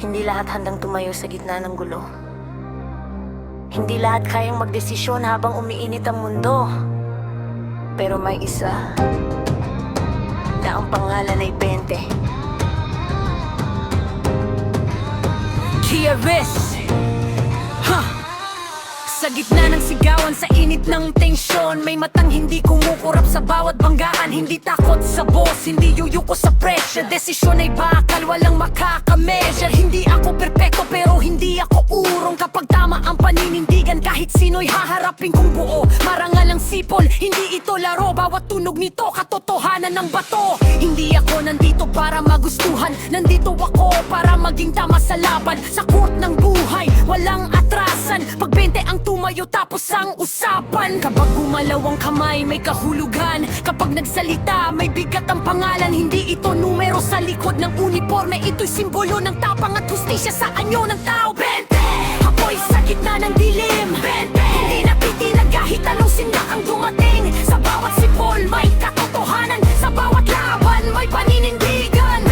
Hindi lahat handang tumayo sa gitna ng gulo. Hindi lahat kayang magdesisyon habang umiinit ang mundo. Pero may isa na ang pangalan ay 20. Kiaris! Sa gitna ng sigawan, sa init ng tensyon, may matang hindi kumukurap sa bawat banggaan. Hindi takot sa boss, hindi yuyuko sa pressure. Desisyon ay bakal, walang makaka-measure. Hindi ako perpekto pero hindi ako urong. Kapag tama ang paninindigan, kahit sino'y haharapin kong buo. Marangal ang sipol, hindi ito laro. Bawat tunog nito, katotohanan ng bato. Hindi ako nandito para magustuhan, nandito ako para maging tama sa laban. Sa court ng buhay, walang atrasan. Pag 20 ang tumayo tapos ang usapan. Kapag gumalaw ang kamay, may kahulugan. Kapag nagsalita, may bigat ang pangalan. Hindi ito numero sa likod ng uniforme. Ito'y simbolo ng tapang at hustisya sa anyo ng tao. 20! Ako'y sa gitna ng dilim. 20! Hindi napitinag kahit anong sinda ang dumating. Sa bawat sipol, may katotohanan. Sa bawat laban, may paninindigan.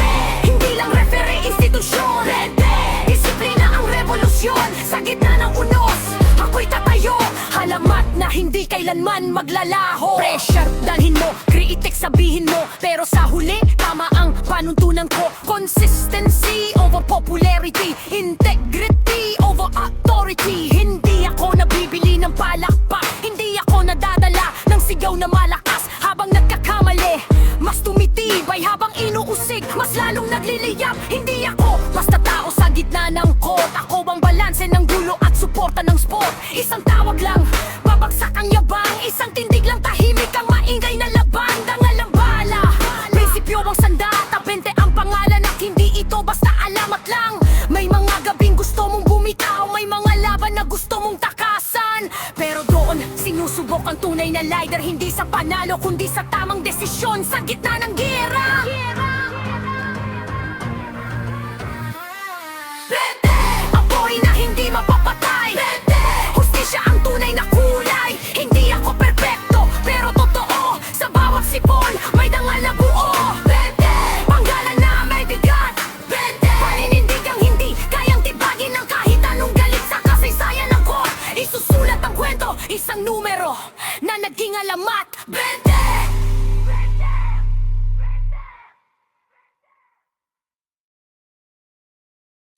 Hindi lang referee, institusyon. 20! Disiplina ang revolusyon. Sa gitna ng unos, ako'y tatayo. Halamat na hindi kailanman maglalaho. Pressure, dalhin mo, kritik sabihin mo. Pero sa huli, tama ang panuntunan ko. Consistency over popularity, integrity over authority. Hindi ako nabibili ng palakpak, hindi ako nadadala ng sigaw na malakas. Habang nagkakamali, mas tumitibay. Habang inuusig, mas lalong nagliliyap. Hindi ako basta tao sa gitna ng court. Ako ang balanse ng gulo at suporta ng sport. Isang tawag lang, babagsak ang yabang. Isang tindig lang, tahimik ang maingay na laban. Dangal ang bala, prinsipyo ang sandata. 20 ang pangalan at hindi ito basta alamat lang. May mga gabing gusto mong bumitaw, may mga laban na gusto mong takasan. Pero doon, sinusubok ang tunay na leader. Hindi sa panalo, kundi sa tamang desisyon. Sa gitna ng giyera, apoy na hindi mapapatay. Hustisya ang tunay na kulay. Hindi ako perpekto, pero totoo. Sa bawat sipon, may dangal na buo. Panggalan na may bigat. Paninindigang hindi kayang tibagin ng kahit anong galit sa kasaysayan ng court. Isusulat ang kwento, isang numero na naging alamat. 20!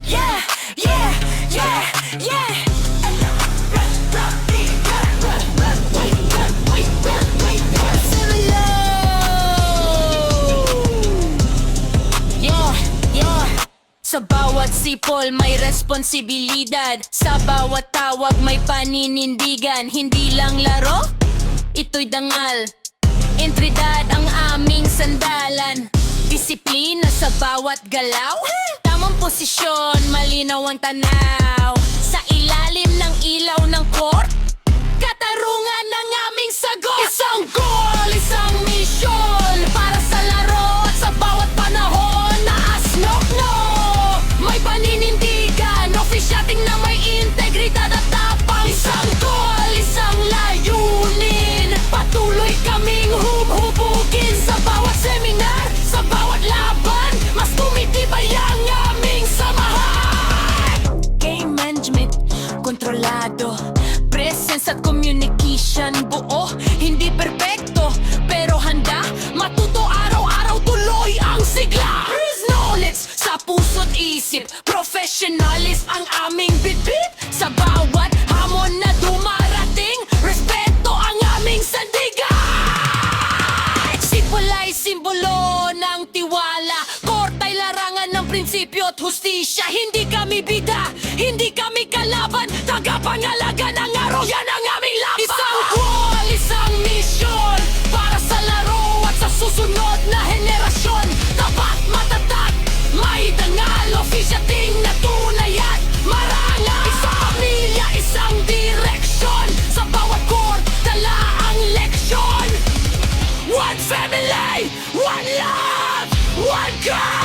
Yeah, yeah, yeah, yeah. Sa bawat sipol may responsibilidad. Sa bawat tawag may paninindigan. Hindi lang laro, ito'y dangal. Entridad ang aming sandalan. Disiplina sa bawat galaw. Tamang posisyon, malinaw ang tanaw. Sa ilalim ng ilaw ng court, katarungan ng aming sagot. Isang goal, isang misyon. Para sa laro at sa bawat panahon. Naasnok, no, may paninindigan. Ofisyating na may integridad at tapang. Isang goal, isang layunin. Patuloy kaming hubhubugin. Sa bawat seminar, sa bawat laban, mas tumitibay ang aming samahan. Game management, kontrolado. Presence at communication, buo, hindi perpekto, pero handa, matuto araw-araw, tuloy ang sigla. Knowledge sa puso't isip, professionalism ang aming bitbit. Sa bawat hamon na dumarating, respeto ang aming sandigan. Sipol ay simbolo ng tiwala. Court ay larangan ng prinsipyo at hustisya. Hindi kami bida, hindi kami kalaban. Tagapangalaga ng araw, yan ang aming laban. Isang goal, isang misyon. Para sa laro at sa susunod na henerasyon. Tapat, matatag, may dangal. Ofisyating na tunay at marangal. Isang pamilya, isang direksyon. Sa bawat court, dala ang leksyon. One family, one love, one God.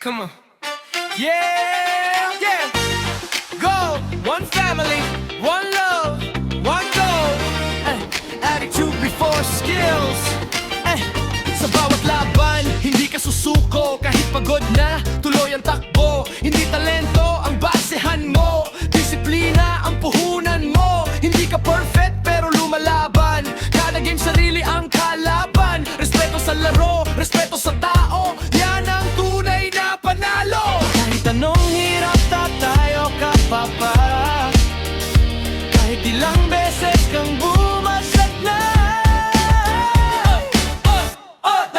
Come on. Yeah, yeah. Go. One family, one love, one goal. Attitude before skills. pagod na, tuloy ang takbo. Hindi talento ang basehan mo, disiplina ang puhunan mo. Hindi ka perfect pero lumalaban, kada game sarili ang kalaban. Respeto sa laro, respeto sa tao, yan ang tunay na panalo. Kahit anong hirap tayo ka pa pa, kahit ilang beses kang bumasat na.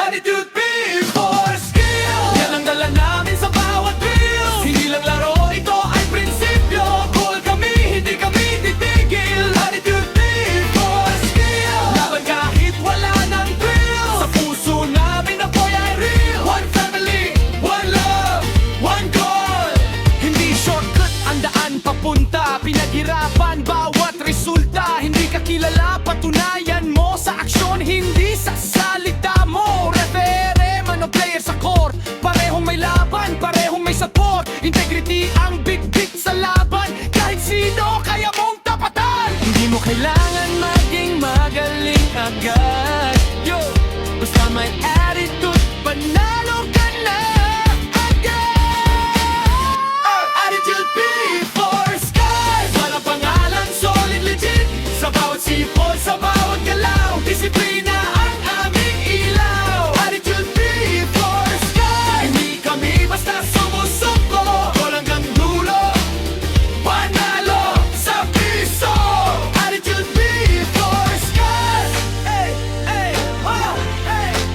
Attitude before skill, yan ang dala namin sa bawat drill. Hindi lang laro, ito ay prinsipyo. Goal kami, hindi kami titigil. Attitude before skill, laban kahit wala ng thrill. Sa puso namin na boy ay real. One family, one love, one goal. Hindi shortcut ang daan papunta, pinaghirapan bawat resulta. Hindi ka kilala, patunayan mo sa aksyon, hindi sa salita mo. Refere man o player sa court, parehong may laban, parehong may support. Integrity ang big sa laban, kahit sino kaya mong tapatan. Hindi mo kailangan maging magaling agad, yo, basta may attitude, panalo ka na agad. Attitude before skies, walang pangalan, solid legit. Sa bawat sipol, sa bawat galaw, disiplina ang aming ilaw. Attitude before skies, hindi kami basta sumusuko. Gol hanggang dulo, panalo sa piso. Attitude before skies, hey, hey,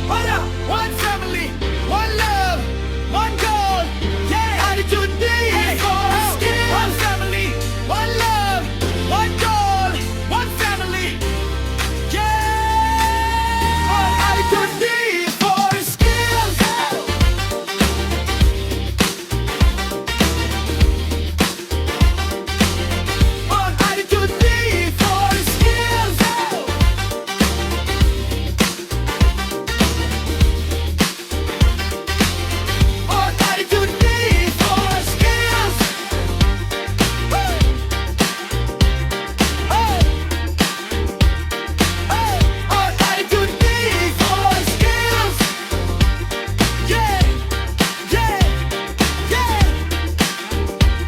hola, one family, one love, one goal. Yeah, attitude before skies, one family, one love, one goal, one family. Yeah, attitude before skills. Attitude before skills. Attitude before skills. Attitude before skills. Yeah, yeah, yeah.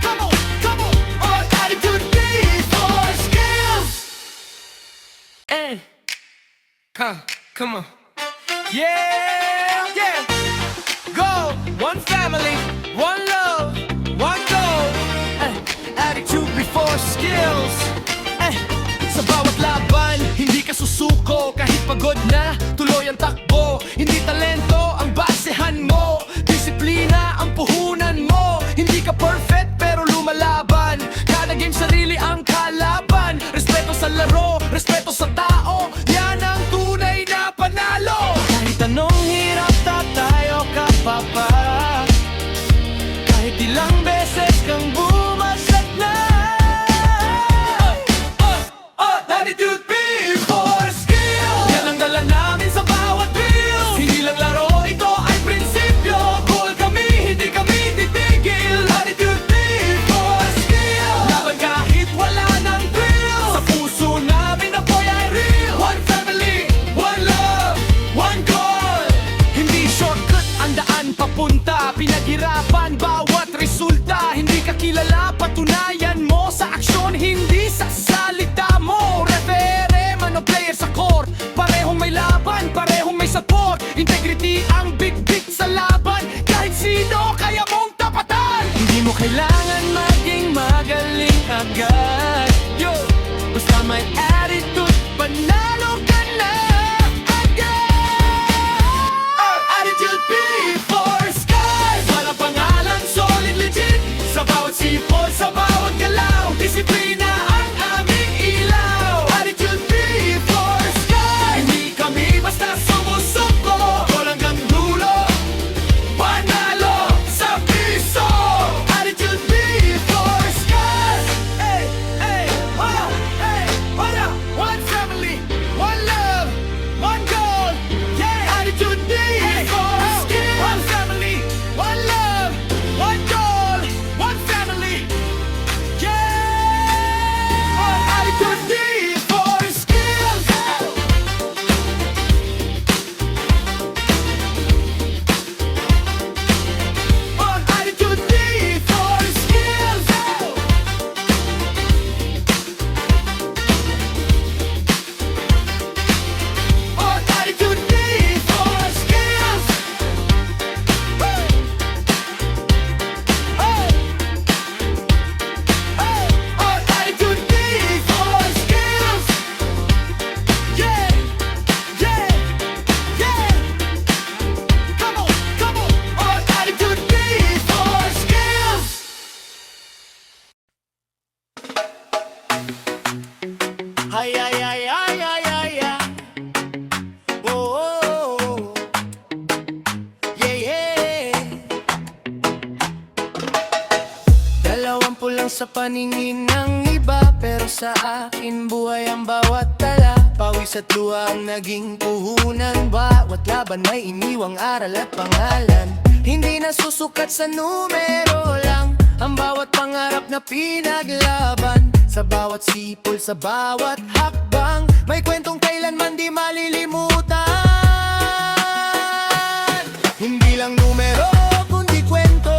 Come on, come on. Attitude before skills. Come on. Yeah, yeah. Go, one family, one love, one goal. Attitude before skills. Sa bawat laban, hindi ka susuko. Kahit pagod na, tuloy ang takbo. Hindi talento ang basehan mo, disiplina ang puhunan mo. Hindi ka perfect pero lumalaban, kada game sarili ang kalaban. Respeto sa laro, respeto sa tao, yan ang tunay na panalo. Kahit anong hirap tayo ka pa pa, kahit ilang beses kang bumasat na. Attitude before skill, yan ang dala namin sa bawat drill. Hindi lang laro, ito ay prinsipyo. Goal kami, hindi kami titigil. Attitude before skill, laban kahit wala ng thrill. Sa puso namin na boy ay real. One family, one love, one goal. Hindi shortcut ang daan papunta, pinaghirapan bawat resulta. Hindi ka kilala, patunayan mo sa aksyon, hindi sa salita mo. Refere man o player sa court, parehong may laban, parehong may support. Integrity ang big sa laban, kahit sino kaya mong tapatan. Hindi mo kailangan maging magaling agad, yo, basta may attitude, panalo ka na agad. Attitude before skies, walang pangalan, solid legit. Sa bawat sipol, sa bawat galaw, disiplina ang aming ilaw. Attitude before skies, hindi kami basta sumusuko. Gol hanggang dulo, panalo sa piso. Attitude before skies, hey, hey, hola, one family, Ay, ay, ay, ay, ay, ay, ay. Oh, oh, oh. Yeah, yeah. 20 lang sa paningin ng iba, pero sa akin buhay ang bawat tala. Pawis at luha ang naging puhunan. Bawat laban may iniwang aral at pangalan. Hindi nasusukat sa numero lang ang bawat pangarap na pinaglaban. Sa bawat sipol, sa bawat hakbang, may kwentong kailanman di malilimutan. Hindi lang numero, kundi kwento.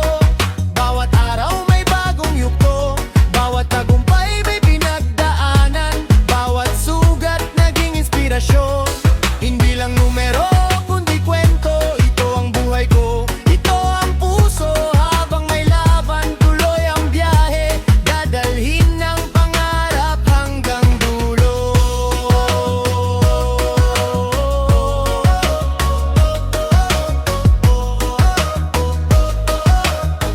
Bawat araw may bagong yugto. Bawat tagumpay may pinagdaanan. Bawat sugat naging inspirasyon. Hindi lang numero, kundi kwento. Ito ang buhay ko, ito ang puso. Habang may laban, tuloy ang biyahe. Dadalhin ng pangarap hanggang dulo.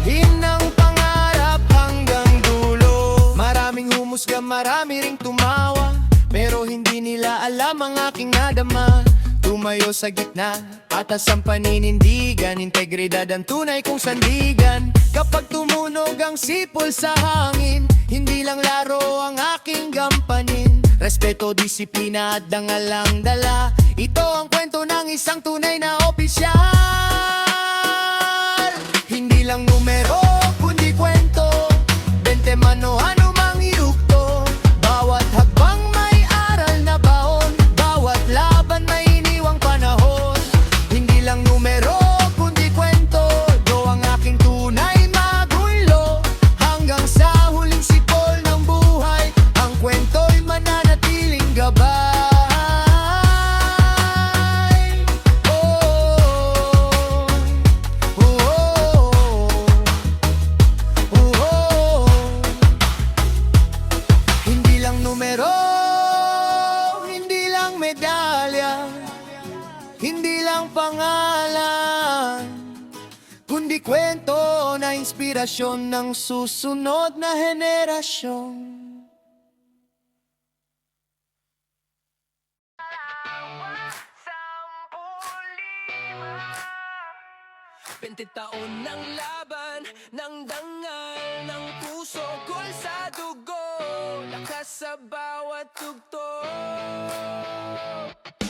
Hinang pangarap hanggang dulo. Maraming humusga, marami ring tumawa, pero hindi nila alam ang aking nadama. Tumayo sa gitna, patas ang paninindigan. Integridad ang tunay kong sandigan. Kapag tumunog ang sipol sa hangin, hindi lang laro ang aking gampanin. Respeto, disiplina at dangal ang dala. Ito ang kwento ng isang tunay na opisyal. Hindi lang numero, kundi kwento. 20 man o anumang yugto. Bawat hakbang may aral na baon. Bawat laban may iniwang panahon. Hindi lang numero, kundi kwento. Do ang aking tunay magulo. Hanggang sa huling sipol ng buhay, ang kwento'y mananatiling gabay. Oh, oh, oh, oh, oh. Hindi lang numero, hindi lang medalya, hindi lang pangalan, kundi kwento na inspirasyon ng susunod na henerasyon. 20 taon ng laban, ng dangal, ng puso, gol sa dugo, lakas sa bawat tugto.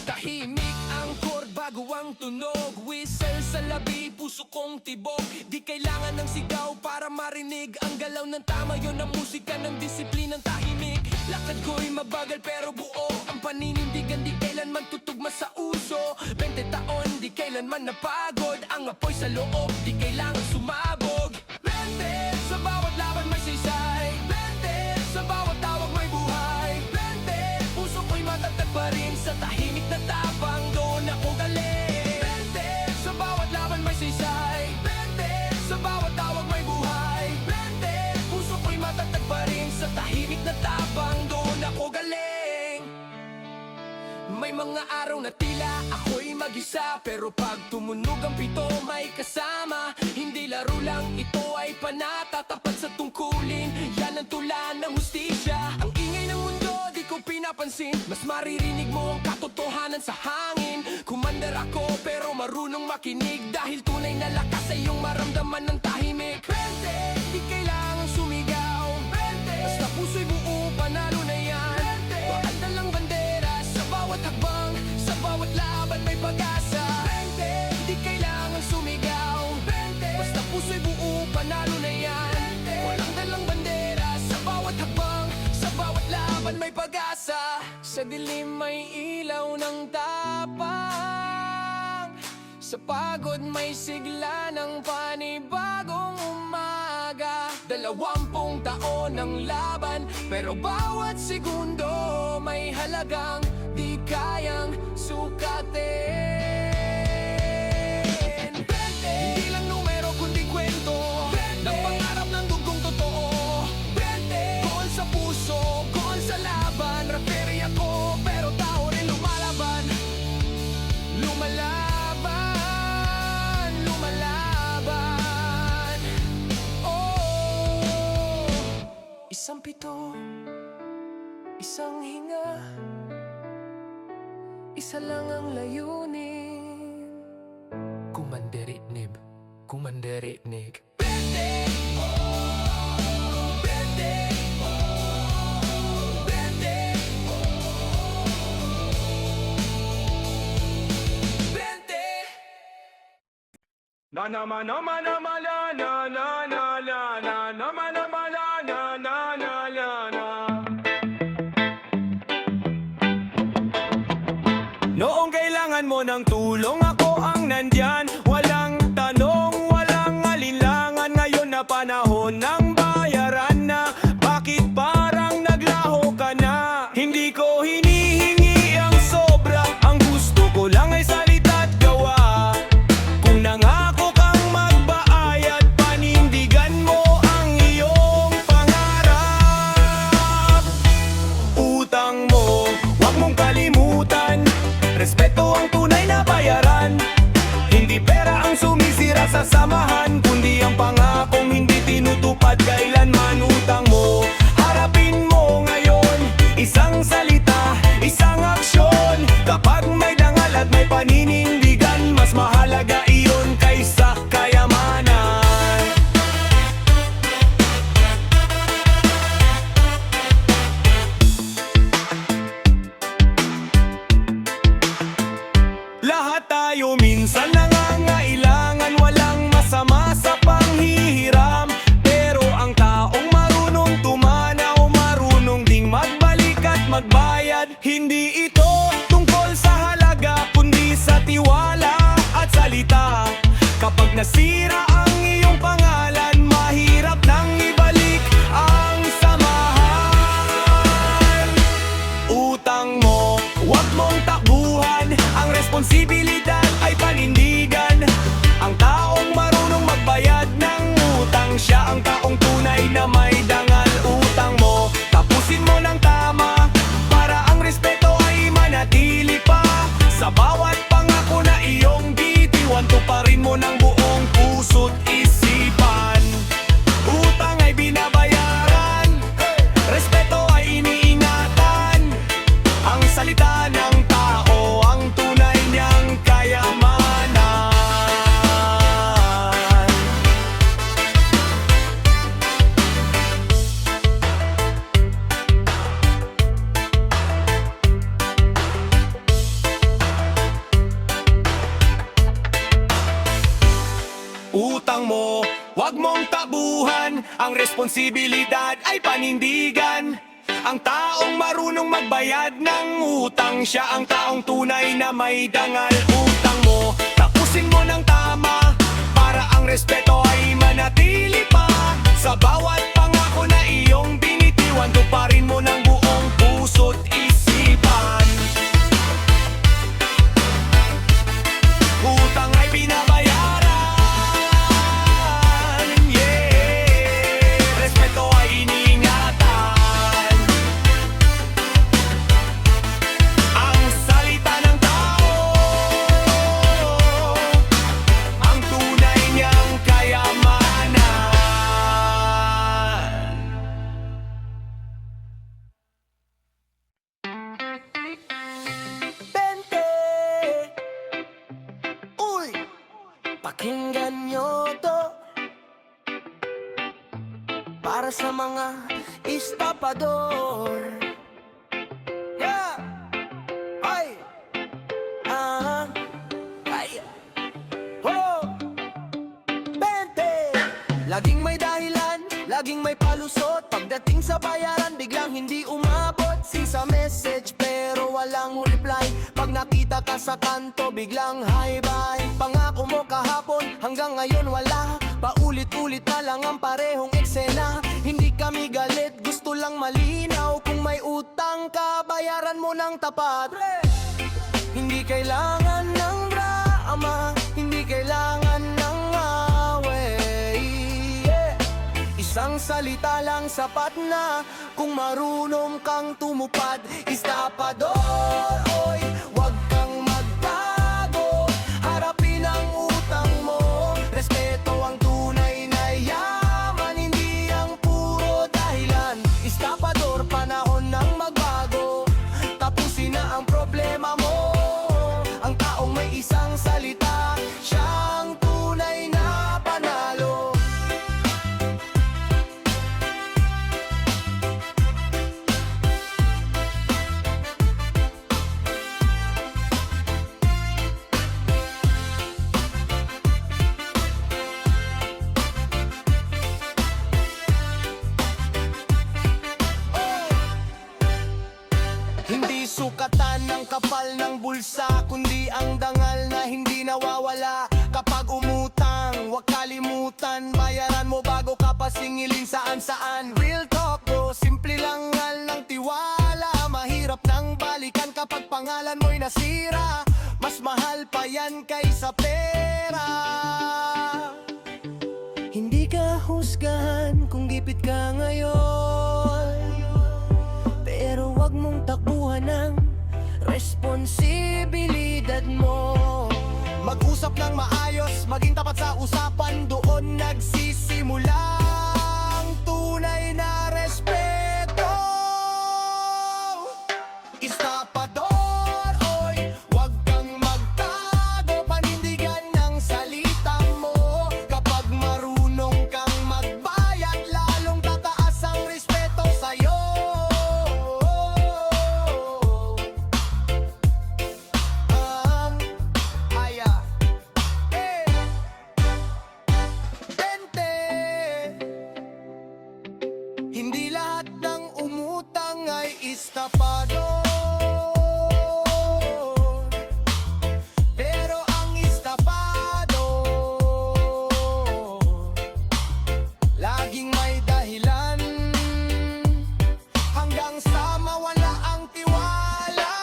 Tahimik ang chord bago ang tunog, whistle sa labi, puso kong tibok. Di kailangan ng sigaw para marinig ang galaw ng tama, yun ang musika ng disiplinang tahimik. Lakad ko'y mabagal pero buo, ang paninindigan di kailanman tutugma sa uso. 20 taon, di kailanman napagod, ang apoy sa loob, di kailangan sumabog. 20, sa bawat laban may saysay. 20, sa bawat tawag may buhay. 20, puso ko'y matatag pa rin sa tahimik na tapang, doon ako galing. 20, sa bawat laban may saysay. 20, sa bawat tawag may buhay. 20, puso ko'y matatag pa rin sa tahimik na tapang, doon ako galing. May mga araw na tila ako'y mag-isa, pero pag tumunog ang pito may kasama. Hindi laro lang, ito ay panata, tapat sa tungkulin, yan ang tula ng hustisya. Ang ingay ng mundo di ko pinapansin, mas maririnig mo ang katotohanan sa hangin. Kumandar ako pero marunong makinig, dahil tunay na lakas ay iyong maramdaman ng tahimik. 20, di kailangan sumigaw. 20, basta puso'y buo, panalo na yan. 20, bakal na lang bandera sa bawat hakbang, sa bawat laban may pag-asa. 20, di kailangan sumigaw. 20, basta puso'y buo, panalo na yan. 20, walang dalang bandera sa bawat hakbang, sa bawat laban may pag-asa. Sa dilim may ilaw ng tapang, sa pagod may sigla ng panibagong umaga. 20 taon ng laban, pero bawat segundo may halagang di kayang sukatin. 20, hindi lang numero kundi kwento ng pangarap ng dugong totoo. 20, gol sa puso, gol sa laban. Referee ako pero tao rin lumalaban. Lumalaban, lumalaban. Oh, isang pito, Isang hinga, isa lang ang layunin. Kumanderitnib, kumanderitnig. Na na ma na ma na ma la na na na la na na ma na ma la na na na la na. Noong kailangan mo ng tulong, ako ang nandyan. Walang tanong, walang alinlangan. Ngayon na panahon ng bayaran na. Bakit parang naglaho ka na? Hindi ko hinihingi ang sobra. Ang gusto ko lang ay salita at gawa. Kung nangako kang magbaayad, panindigan mo ang iyong pangarap. Utang mo, huwag mong kalimutan. Respeto ang tunay na bayaran. Hindi pera ang sumisira sa samahan, kundi ang pangakong hindi tinutupad kailanman. Utang mo, harapin mo ngayon. Isang salita, isang aksyon. Kapag may dangal at may paninindigan, mas mahalaga iyon kaysa kayamanan. Lahat tayo minsan nangangailangan, walang masama sa panghihiram. Pero ang taong marunong tumanaw, marunong ding magbalik at magbayad. Hindi ito tungkol sa halaga, kundi sa tiwala at salita. Kapag nasira ang iyong pangalan, mahirap nang ibalik ang samahan. Utang mo, huwag mong takbuhan. Ang responsibilidad ay panindigan. Ang taong marunong magbayad ng utang, siya ang taong tunay na may dangal. Utang mo, tapusin mo ng tama, para ang respeto ay manatili pa. Sa bawat pangako na iyong bitiwan, tuparin mo ng buong puso't isipan. Utang ay binabayaran, respeto ay iniingatan. Ang salita ng tao, ang tunay niyang kayamanan. Utang mo, huwag mong tabuhan. Ang responsibilidad ay panindigan. Ang taong marunong magbayad ng utang, siya ang taong tunay na may dangal. Utang mo, tapusin mo ng tama, para ang respeto ay manatili pa. Sa bawat pangako na iyong binitiwan, tuparin mo ng buong puso't isipan. Utang ay binabayaran, yeah. Respeto ay iniingatan. Ang salita ng tao, ang tunay niyang kayamanan. Bente! Uy! Pakinggan nyo to, para sa mga estapador. Yeah! Ay! Ah! Ay! Oh! Bente! Laging may dahilan, laging may palusot. Pagdating sa bayaran, biglang hindi umabot. Sa message pero walang reply. Pag nakita ka sa kanto, biglang hi-bye. Pangako mo kahapon, hanggang ngayon wala. Paulit-ulit na lang ang parehong eksena. Hindi kami galit, gusto lang malinaw. Kung may utang ka, bayaran mo ng tapat. Hindi kailangan ng drama, hindi kailangan ng away. Isang salita lang sapat na, kung marunong kang tumupad. Estapador, oy, wag kang magtago. Harapin ang utang mo, respeto ang tunay na yaman, hindi ang puro dahilan. Estapador, panahon ng magbago. kapal ng bulsa, kundi ang dangal na hindi nawawala. Kapag umutang, huwag kalimutan, bayaran mo bago ka pa singilin saan-saan. Real talk bro, simple lang ng tiwala. Mahirap nang balikan kapag pangalan mo'y nasira. Mas mahal pa yan kaysa pera. Hindi ka husgahan kung gipit ka ngayon, pero wag mong takbuhan ng responsibilidad mo. Mag-usap ng maayos, maging tapat sa usapan. Doon nagsisimula ang tunay na respeto. Estapador, oy, wag kang magtago, panindigan ng salita mo. Kapag marunong kang magbayad, lalong tataas ang respeto sa'yo. Hindi lahat ng umutang ay estapador, pero ang estapador laging may dahilan, hanggang sa mawala ang tiwala.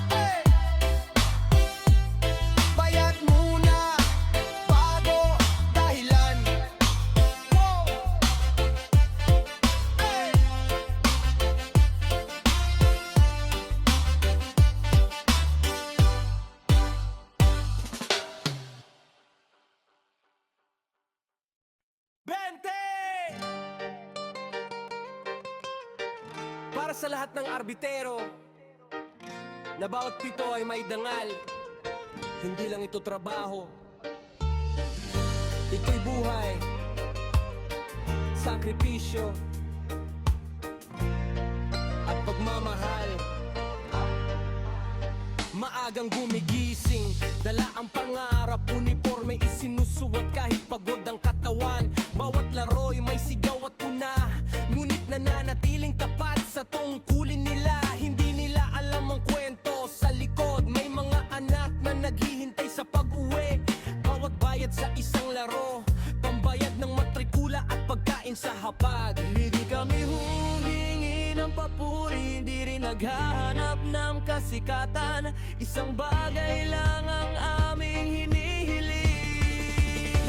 Hey! Bayad muna bago dahilan. Wow! Hey! Para sa lahat ng arbitero na bawat pito ay may dangal. Hindi lang ito trabaho, ito'y buhay, sakripisyo at pagmamahal. Maagang gumigising, dala ang pangarap, uniforme isinusuot kahit pagod ang katawan. Bawat laro'y may sigaw at tuna, ngunit nananatiling tapat sa tungkulin nila. Hindi nila alam ang kwento sa likod, may mga anak na naghihintay sa pag-uwi. Bawat bayad sa isang laro, pambayad ng matrikula at pagkain sa hapag. Hindi kami humingi ng papuri, hindi rin naghahanap ng kasikatan. Isang bagay lang ang aming hinihiling: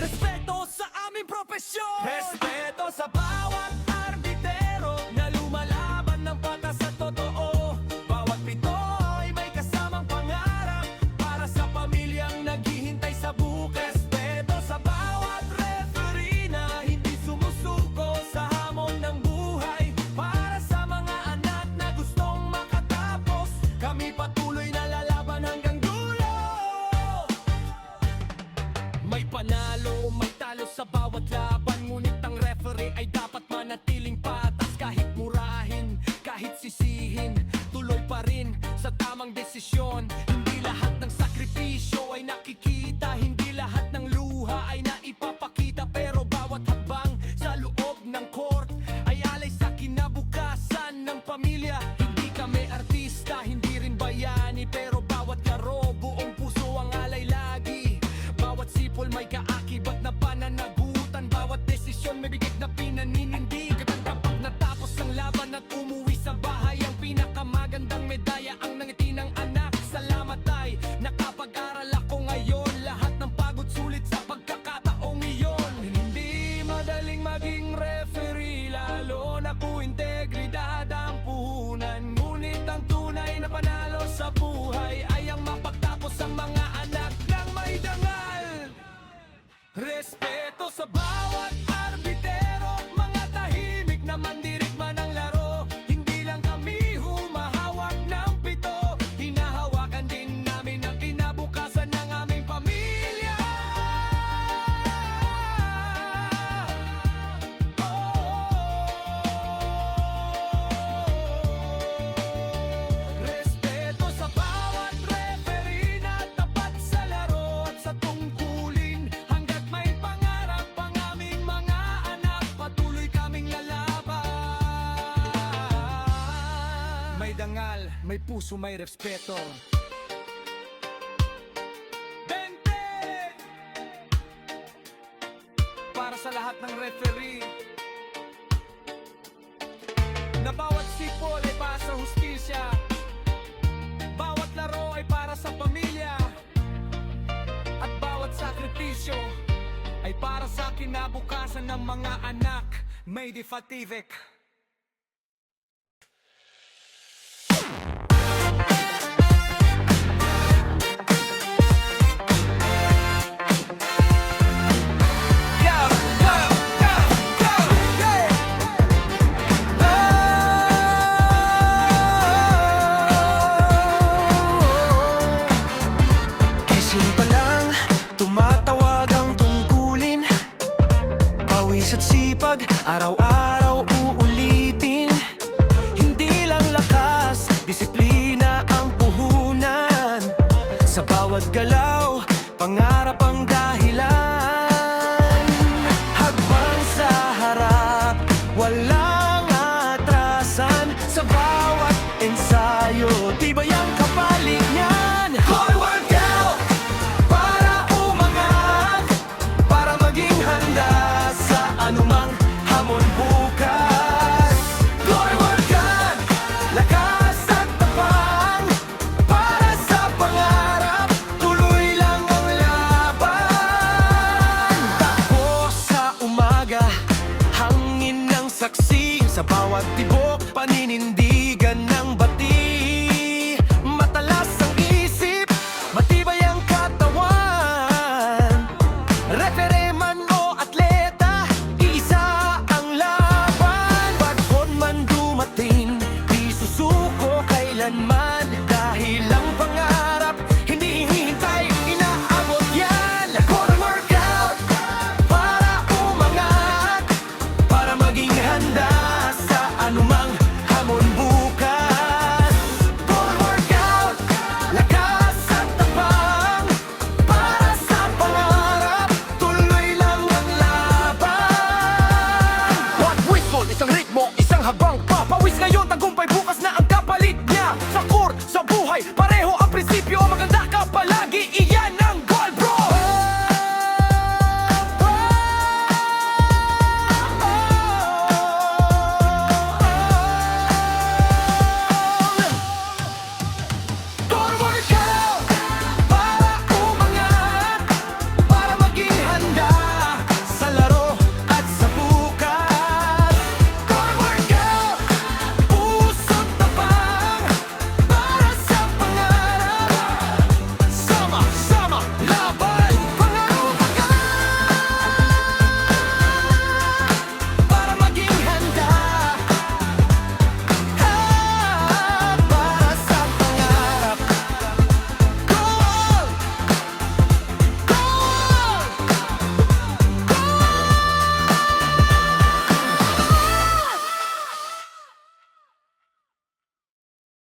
respeto sa aming propesyon, respeto sa bawat arbitero na lumalaban ng patas sa totoo. Bawat pito ay may kasamang pangarap para sa pamilyang naghihintay sa bukas. Respeto sa bawat referee na hindi sumusuko sa hamon ng buhay. Para sa mga anak na gustong makatapos, kami patuloy na lalaban hanggang dulo. May panalo, may talo sa bawat laban, ngunit ang referee ay may puso, may respeto. Para sa lahat ng referee, na bawat sipol ay para sa hustisya, bawat laro ay para sa pamilya, at bawat sakripisyo ay para sa kinabukasan ng mga anak. May di fativik. Gising pa lang, tumatawag ang tungkulin. Pawis at sipag, araw-araw uulitin. Hindi lang lakas, disiplina ang puhunan. Sa bawat galaw, pangarap ang dahilan. Habang sa harap, walang atrasan. Sa bawat ensayo, tibay ang kapalit niyan. Core workout, para umangat, para maging handa sa anumang hamon bukas. Core workout, lakas at tapang, para sa pangarap, tuloy lang ang laban. Takbo sa umaga, hangin ng saksi, sa bawat tibok, paninindi.